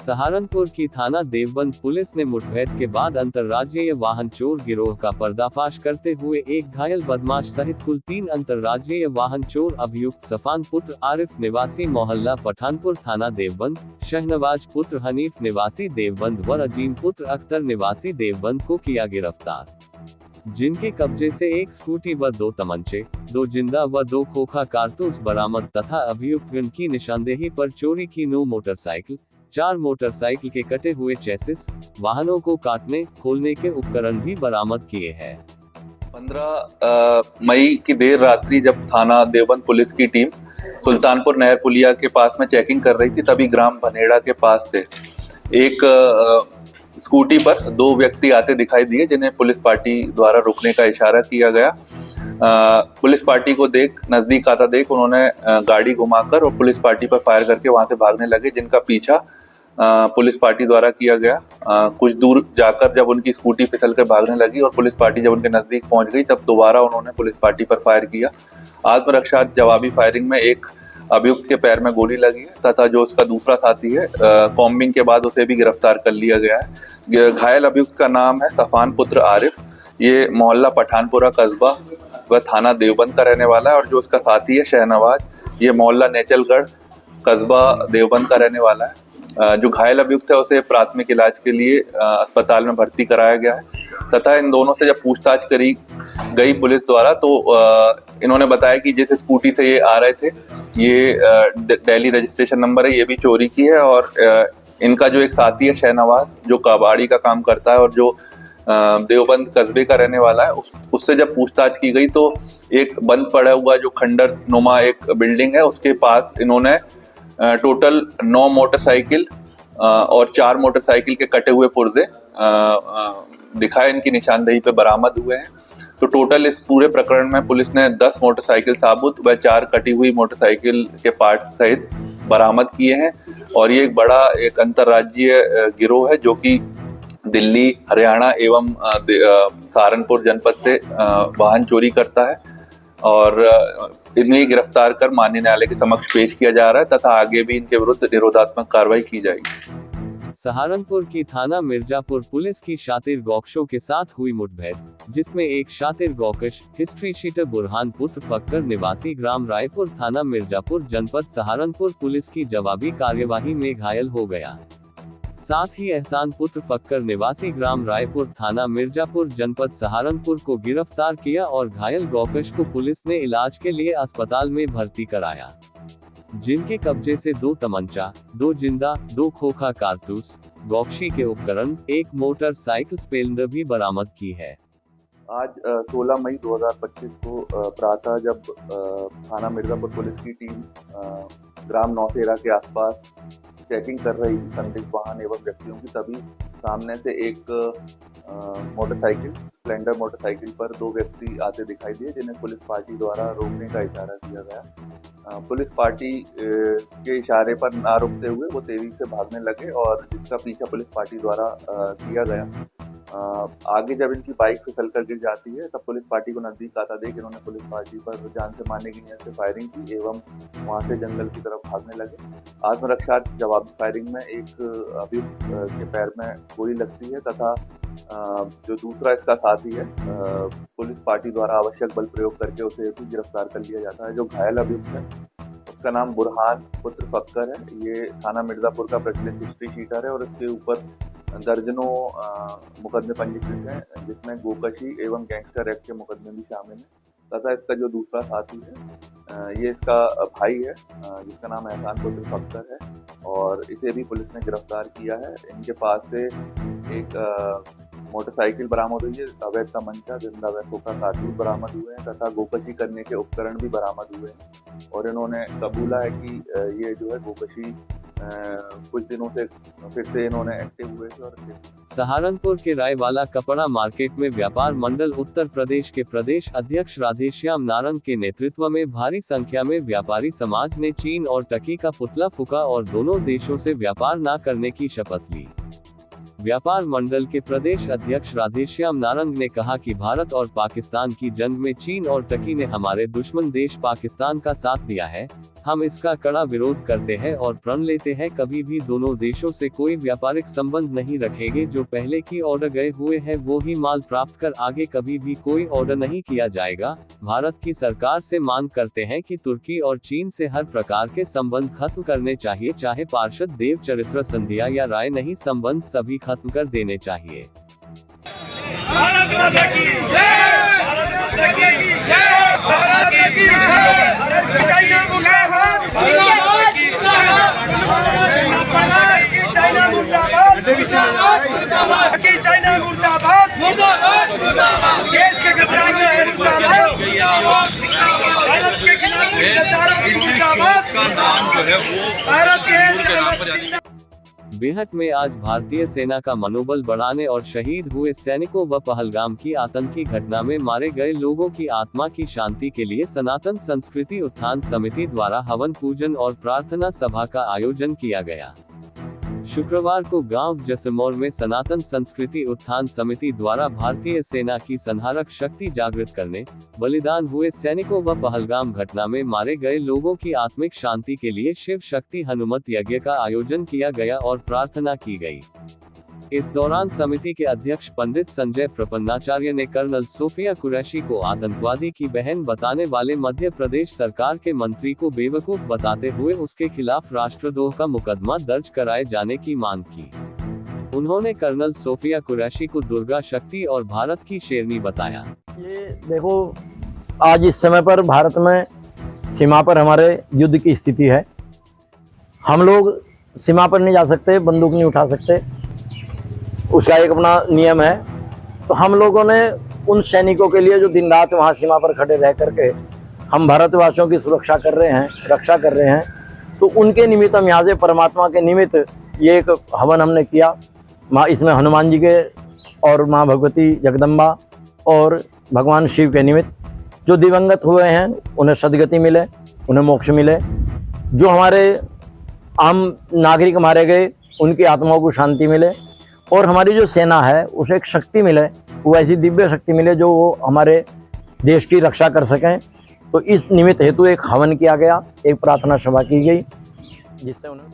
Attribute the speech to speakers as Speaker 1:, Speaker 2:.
Speaker 1: सहारनपुर की थाना देवबंद पुलिस ने मुठभेड़ के बाद अंतर्राज्यीय वाहन चोर गिरोह का पर्दाफाश करते हुए एक घायल बदमाश सहित कुल 3 अंतर्राज्यीय वाहन चोर अभियुक्त सफान पुत्र आरिफ निवासी मोहल्ला पठानपुर थाना देवबंद, शहनवाज पुत्र हनीफ निवासी देवबंद व अजीम पुत्र अख्तर निवासी देवबंद को किया गिरफ्तार, जिनके कब्जे से एक स्कूटी व 2 तमंचे, 2 जिंदा व 2 खोखा कारतूस बरामद तथा अभियुक्त की निशानदेही पर चोरी की 9 मोटरसाइकिल, 4 मोटरसाइकिल के कटे हुए चेसिस, वाहनों को काटने खोलने के उपकरण भी बरामद किए हैं।
Speaker 2: 15 मई की देर रात्रि जब थाना देवबंद पुलिस की टीम सुल्तानपुर नहर पुलिया के पास में चेकिंग कर रही थी, तभी ग्राम भनेड़ा के पास से एक स्कूटी पर 2 व्यक्ति आते दिखाई दिए, जिन्हें पुलिस पार्टी द्वारा रुकने का इशारा किया गया। पुलिस पार्टी को नजदीक आता देख उन्होंने गाड़ी घुमाकर और पुलिस पार्टी पर फायर करके वहां से भागने लगे, जिनका पीछा पुलिस पार्टी द्वारा किया गया। कुछ दूर जाकर जब उनकी स्कूटी फिसल कर भागने लगी और पुलिस पार्टी जब उनके नजदीक पहुंच गई, तब दोबारा उन्होंने पुलिस पार्टी पर फायर किया। आत्मरक्षा जवाबी फायरिंग में एक अभियुक्त के पैर में गोली लगी है तथा जो उसका दूसरा साथी है, कॉम्बिंग के बाद उसे भी गिरफ्तार कर लिया गया है। घायल अभियुक्त का नाम है सफान पुत्र आरिफ, ये मोहल्ला पठानपुरा कस्बा व थाना देवबंद का रहने वाला है, और जो उसका साथी है शहनवाज, ये मोहल्ला नेचलगढ़ कस्बा देवबंद का रहने वाला है। जो घायल अभियुक्त है उसे प्राथमिक इलाज के लिए अस्पताल में भर्ती कराया गया है तथा इन दोनों से जब पूछताछ करी गई पुलिस द्वारा, तो इन्होंने बताया कि जिस स्कूटी से ये आ रहे थे, ये दिल्ली रजिस्ट्रेशन नंबर है, ये भी चोरी की है। और इनका जो एक साथी है शहनवाज, जो कबाड़ी का काम करता है और जो देवबंद कस्बे का रहने वाला है, उससे जब पूछताछ की गई तो एक बंद पड़ा हुआ जो खंडर नुमा एक बिल्डिंग है, उसके पास इन्होंने टोटल 9 मोटरसाइकिल और 4 मोटरसाइकिल के कटे हुए पुर्जे दिखाए, इनकी निशानदेही पे बरामद हुए हैं। तो टोटल इस पूरे प्रकरण में पुलिस ने 10 मोटरसाइकिल साबुत व 4 कटी हुई मोटरसाइकिल के पार्ट्स सहित बरामद किए हैं। और ये एक बड़ा अंतर्राज्यीय गिरोह है जो कि दिल्ली, हरियाणा एवं सहारनपुर जनपद से वाहन चोरी करता है, और इन्हें गिरफ्तार कर माननीय न्यायालय के समक्ष पेश किया जा रहा है तथा आगे भी इनके विरुद्ध निरोधात्मक कार्रवाई की जाएगी।
Speaker 1: सहारनपुर की थाना मिर्जापुर पुलिस की शातिर गौकशों के साथ हुई मुठभेड़, जिसमें एक शातिर गौकश हिस्ट्री शीटर बुरहान पुत्र फक्कर निवासी ग्राम रायपुर थाना मिर्जापुर जनपद सहारनपुर पुलिस की जवाबी कार्यवाही में घायल हो गया। साथ ही एहसान पुत्र फक्कर निवासी ग्राम रायपुर थाना मिर्जापुर जनपद सहारनपुर को गिरफ्तार किया और घायल गौकश को पुलिस ने इलाज के लिए अस्पताल में भर्ती कराया, जिनके कब्जे से 2 तमंचा, 2 जिंदा, 2 खोखा कारतूस, गौकशी के उपकरण, 1 मोटरसाइकिल स्प्लेंडर भी बरामद की है।
Speaker 2: आज 16 मई 2025 को प्रातः जब थाना मिर्जापुर पुलिस की टीम ग्राम नौसेरा के आसपास चेकिंग कर रही थी संदिग्ध वाहन एवं व्यक्तियों की, तभी सामने से एक मोटरसाइकिल, स्प्लेंडर मोटरसाइकिल पर 2 व्यक्ति आते दिखाई दिए, जिन्हें पुलिस पार्टी द्वारा रोकने का इशारा किया गया। पुलिस पार्टी के इशारे पर ना रुकते हुए वो तेजी से भागने लगे और जिसका पीछा पुलिस पार्टी द्वारा किया गया। आगे जब इनकी बाइक फिसल कर गिर जाती है, तब पुलिस पार्टी को नजदीक आता देख इन्होंने पुलिस पार्टी पर जान से मारने की नीयत से फायरिंग की एवं वहां से जंगल की तरफ भागने लगे। आत्मरक्षा जवाबी फायरिंग में एक अभियुक्त के पैर में गोली लगती है तथा जो दूसरा इसका साथी है, पुलिस पार्टी द्वारा आवश्यक बल प्रयोग करके उसे भी गिरफ्तार कर लिया जाता है। जो घायल अभियुक्त है उसका नाम बुरहान पुत्र फक्कर है, ये थाना मिर्जापुर का प्रचलित हिस्ट्री शीटर है और इसके ऊपर दर्जनों मुकदमे पंजीकृत हैं, जिसमें गोकशी एवं गैंगस्टर एक्ट के मुकदमे भी शामिल हैं। तथा इसका जो दूसरा साथी है, ये इसका भाई है, जिसका नाम एहसान पुत्र फक्कर है, और इसे भी पुलिस ने गिरफ्तार किया है। इनके पास से एक मोटरसाइकिल बरामद हुई है, अवैध तमंचा, जिंदा व खोखा कारतूस बरामद हुए हैं तथा गोकशी करने के उपकरण भी बरामद हुए हैं। और इन्होंने कबूला है कि ये जो है गोकशी कुछ दिनों से फिर से इन्होंने एक्टिव हुए थे। और
Speaker 1: सहारनपुर के रायवाला कपड़ा मार्केट में व्यापार मंडल उत्तर प्रदेश के प्रदेश अध्यक्ष राधेश्याम नारंग के नेतृत्व में भारी संख्या में व्यापारी समाज ने चीन और टर्की का पुतला फूंका और दोनों देशों से व्यापार न करने की शपथ ली। व्यापार मंडल के प्रदेश अध्यक्ष राधेश्याम नारंग ने कहा कि भारत और पाकिस्तान की जंग में चीन और टर्की ने हमारे दुश्मन देश पाकिस्तान का साथ दिया है, हम इसका कड़ा विरोध करते हैं और प्रण लेते हैं कभी भी दोनों देशों से कोई व्यापारिक संबंध नहीं रखेंगे। जो पहले की ऑर्डर गए हुए हैं वो ही माल प्राप्त कर आगे कभी भी कोई ऑर्डर नहीं किया जाएगा। भारत की सरकार से मांग करते हैं कि तुर्की और चीन से हर प्रकार के संबंध खत्म करने चाहिए, चाहे पार्षद देव चरित्र संधिया या राय नहीं, संबंध सभी खत्म कर देने चाहिए।
Speaker 3: भारत माता की जय, भारत माता की जय, भारत माता की जय। चाइना मुर्दाबाद, भारत माता की चाइना मुर्दाबाद, मुर्दाबाद की चाइना मुर्दाबाद, मुर्दाबाद मुर्दाबाद देश के गद्दारों मुर्दाबाद, भारत के खिलाफ गद्दारों मुर्दाबाद का नाम जो है वो भारत के।
Speaker 1: बेहट में आज भारतीय सेना का मनोबल बढ़ाने और शहीद हुए सैनिकों व पहलगाम की आतंकी घटना में मारे गए लोगों की आत्मा की शांति के लिए सनातन संस्कृति उत्थान समिति द्वारा हवन पूजन और प्रार्थना सभा का आयोजन किया गया। शुक्रवार को गांव जसमौर में सनातन संस्कृति उत्थान समिति द्वारा भारतीय सेना की संहारक शक्ति जागृत करने, बलिदान हुए सैनिकों व पहलगाम घटना में मारे गए लोगों की आत्मिक शांति के लिए शिव शक्ति हनुमत यज्ञ का आयोजन किया गया और प्रार्थना की गई। इस दौरान समिति के अध्यक्ष पंडित संजय प्रपन्नाचार्य ने कर्नल सोफिया कुरैशी को आतंकवादी की बहन बताने वाले मध्य प्रदेश सरकार के मंत्री को बेवकूफ बताते हुए उसके खिलाफ राष्ट्रद्रोह का मुकदमा दर्ज कराए जाने की मांग की। उन्होंने कर्नल सोफिया कुरैशी को दुर्गा शक्ति और भारत की शेरनी बताया।
Speaker 4: ये देखो, आज इस समय पर भारत में सीमा पर हमारे युद्ध की स्थिति है। हम लोग सीमा पर नहीं जा सकते, बंदूक नहीं उठा सकते, उसका एक अपना नियम है। तो हम लोगों ने उन सैनिकों के लिए जो दिन रात वहाँ सीमा पर खड़े रह करके हम भारतवासियों की सुरक्षा कर रहे हैं, रक्षा कर रहे हैं, तो उनके निमित्त हम यहाँ से परमात्मा के निमित्त ये एक हवन हमने किया। माँ इसमें हनुमान जी के और माँ भगवती जगदम्बा और भगवान शिव के निमित्त जो दिवंगत हुए हैं उन्हें सदगति मिले, उन्हें मोक्ष मिले। जो हमारे आम नागरिक मारे गए उनकी आत्माओं को शांति मिले और हमारी जो सेना है उसे एक शक्ति मिले, वो ऐसी दिव्य शक्ति मिले जो वो हमारे देश की रक्षा कर सकें। तो इस निमित्त हेतु एक हवन किया गया, एक प्रार्थना सभा की गई, जिससे उन्हें